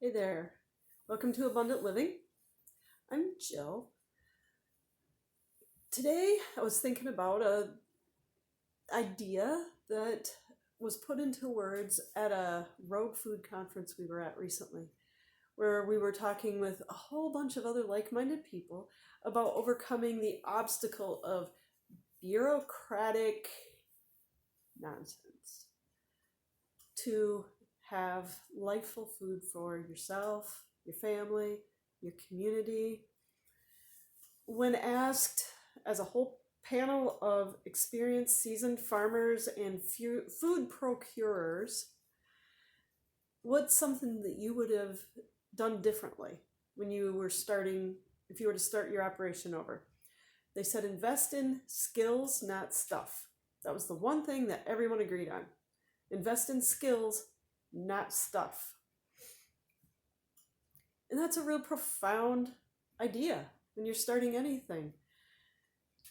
Hey there. Welcome to Abundant Living. I'm Jill. Today I was thinking about a idea that was put into words at a rogue food conference we were at recently, where we were talking with a whole bunch of other like-minded people about overcoming the obstacle of bureaucratic nonsense to have lifeful food for yourself, your family, your community. When asked as a whole panel of experienced seasoned farmers and food procurers, what's something that you would have done differently when you were starting, if you were to start your operation over? They said invest in skills, not stuff. That was the one thing that everyone agreed on. Invest in skills, not stuff. And that's a real profound idea when you're starting anything.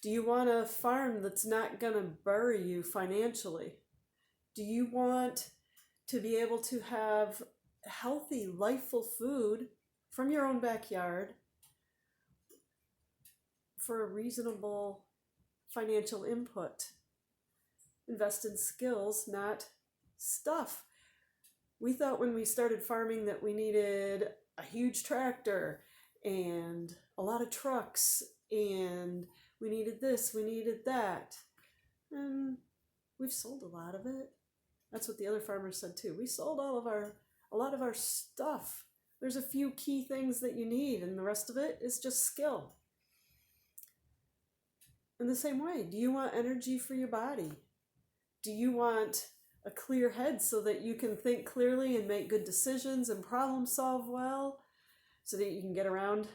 Do you want a farm that's not going to bury you financially? Do you want to be able to have healthy, lifeful food from your own backyard for a reasonable financial input? Invest in skills, not stuff. We thought when we started farming that we needed a huge tractor and a lot of trucks and we needed this, we needed that. And we've sold a lot of it. That's what the other farmers said too. We sold a lot of our stuff. There's a few key things that you need and the rest of it is just skill. In the same way, do you want energy for your body? Do you want a clear head so that you can think clearly and make good decisions and problem solve well, so that you can get around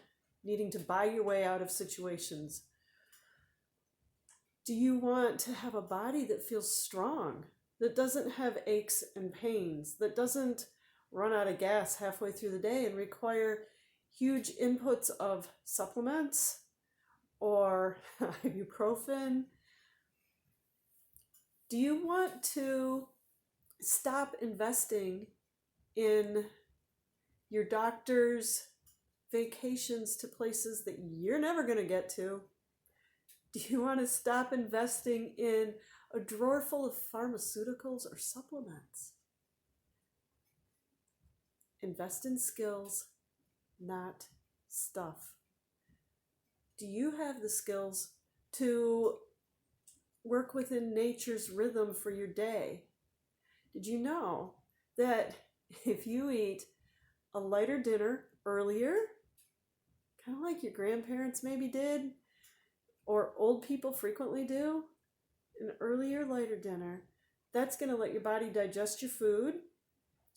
needing to buy your way out of situations? Do you want to have a body that feels strong, that doesn't have aches and pains, that doesn't run out of gas halfway through the day and require huge inputs of supplements or ibuprofen? Do you want to stop investing in your doctor's vacations to places that you're never going to get to? Do you want to stop investing in a drawer full of pharmaceuticals or supplements? Invest in skills, not stuff. Do you have the skills to work within nature's rhythm for your day? Did you know that if you eat a lighter dinner earlier, kind of like your grandparents maybe did, or old people frequently do, an earlier, lighter dinner, that's going to let your body digest your food,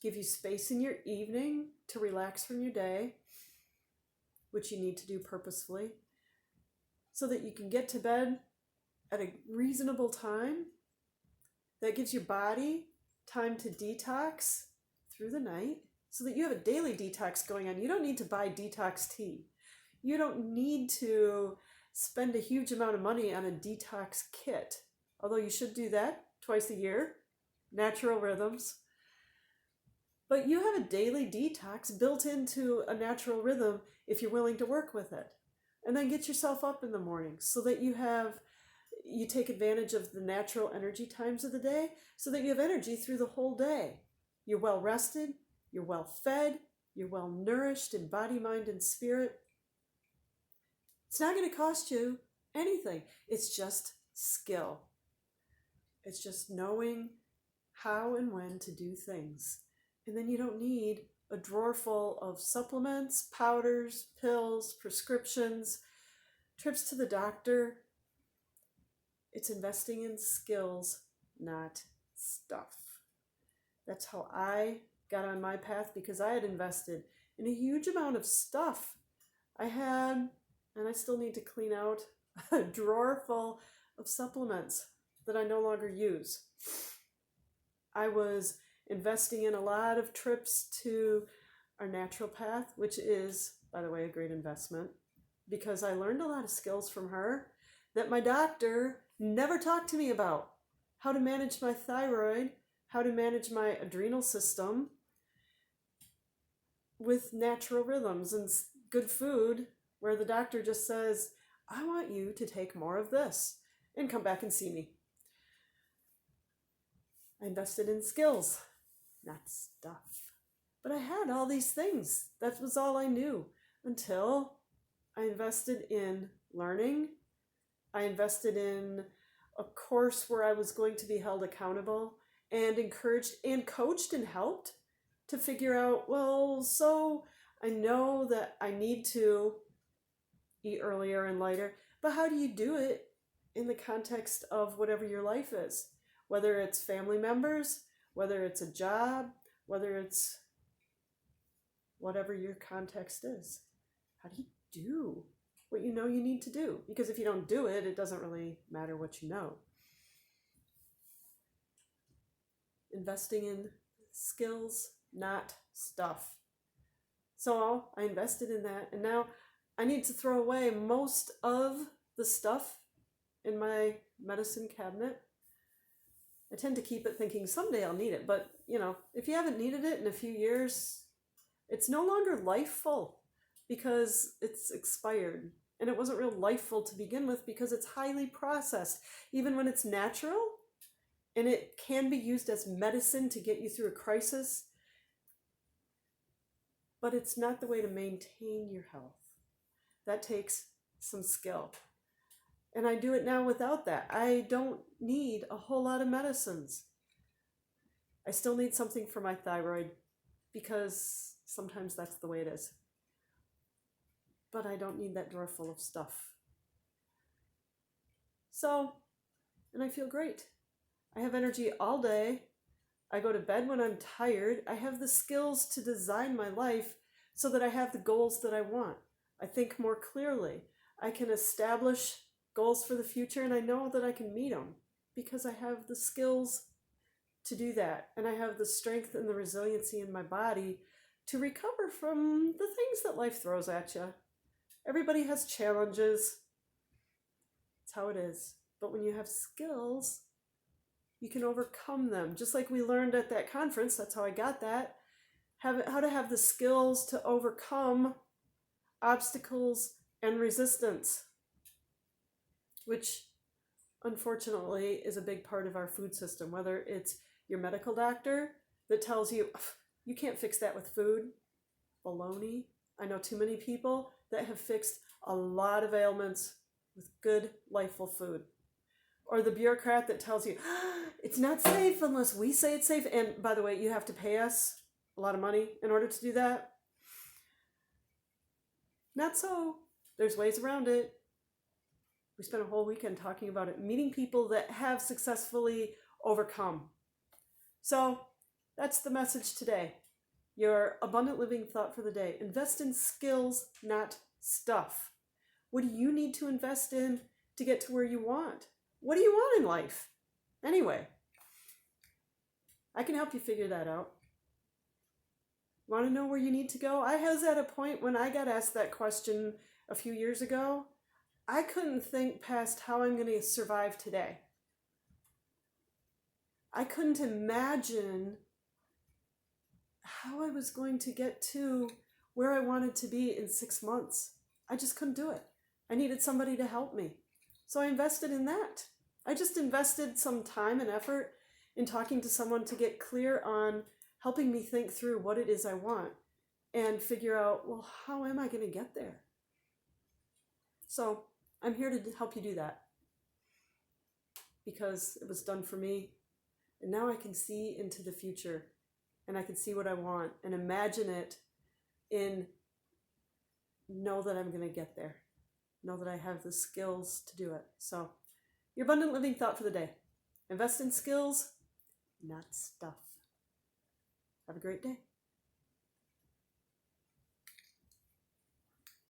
give you space in your evening to relax from your day, which you need to do purposefully, so that you can get to bed at a reasonable time. That gives your body time to detox through the night so that you have a daily detox going on. You don't need to buy detox tea. You don't need to spend a huge amount of money on a detox kit, although you should do that twice a year, natural rhythms. But you have a daily detox built into a natural rhythm if you're willing to work with it. And then get yourself up in the morning so that you take advantage of the natural energy times of the day so that you have energy through the whole day. You're well rested, you're well fed, you're well nourished in body, mind, and spirit. It's not going to cost you anything. It's just skill. It's just knowing how and when to do things. And then you don't need a drawer full of supplements, powders, pills, prescriptions, trips to the doctor. It's investing in skills, not stuff. That's how I got on my path, because I had invested in a huge amount of stuff. I had, and I still need to clean out a drawer full of supplements that I no longer use. I was investing in a lot of trips to our naturopath, which is, by the way, a great investment, because I learned a lot of skills from her that my doctor never talked to me about. How to manage my thyroid, how to manage my adrenal system, with natural rhythms and good food, where the doctor just says, I want you to take more of this and come back and see me. I invested in skills, not stuff. But I had all these things. That was all I knew until I invested in learning. I invested in a course where I was going to be held accountable and encouraged and coached and helped to figure out, well, so I know that I need to eat earlier and lighter, but how do you do it in the context of whatever your life is? Whether it's family members, whether it's a job, whether it's whatever your context is. How do you do what you know you need to do? Because if you don't do it, it doesn't really matter what you know. Investing in skills, not stuff. So I invested in that, and now I need to throw away most of the stuff in my medicine cabinet. I tend to keep it thinking someday I'll need it, but if you haven't needed it in a few years, it's no longer lifeful because it's expired. And it wasn't real lifeful to begin with because it's highly processed. Even when it's natural and it can be used as medicine to get you through a crisis, but it's not the way to maintain your health. That takes some skill. And I do it now without that. I don't need a whole lot of medicines. I still need something for my thyroid because sometimes that's the way it is. But I don't need that drawer full of stuff. So, and I feel great. I have energy all day. I go to bed when I'm tired. I have the skills to design my life so that I have the goals that I want. I think more clearly. I can establish goals for the future, and I know that I can meet them because I have the skills to do that. And I have the strength and the resiliency in my body to recover from the things that life throws at you. Everybody has challenges. It's how it is. But when you have skills, you can overcome them. Just like we learned at that conference, that's how I got that. How to have the skills to overcome obstacles and resistance, which unfortunately is a big part of our food system, whether it's your medical doctor that tells you, you can't fix that with food. Baloney. I know too many people that have fixed a lot of ailments with good, lifeful food. Or the bureaucrat that tells you, it's not safe unless we say it's safe. And by the way, you have to pay us a lot of money in order to do that. Not so. There's ways around it. We spent a whole weekend talking about it, meeting people that have successfully overcome. So that's the message today. Your abundant living thought for the day. Invest in skills, not stuff. What do you need to invest in to get to where you want? What do you want in life? Anyway, I can help you figure that out. Want to know where you need to go? I was at a point when I got asked that question a few years ago. I couldn't think past how I'm going to survive today. I couldn't imagine how I was going to get to where I wanted to be in 6 months. I just couldn't do it. I needed somebody to help me. So I invested in that. I just invested some time and effort in talking to someone to get clear on helping me think through what it is I want and figure out, well, how am I going to get there? So I'm here to help you do that because it was done for me. And now I can see into the future and I can see what I want and imagine it and know that I'm going to get there. Know that I have the skills to do it. So your abundant living thought for the day. Invest in skills, not stuff. Have a great day.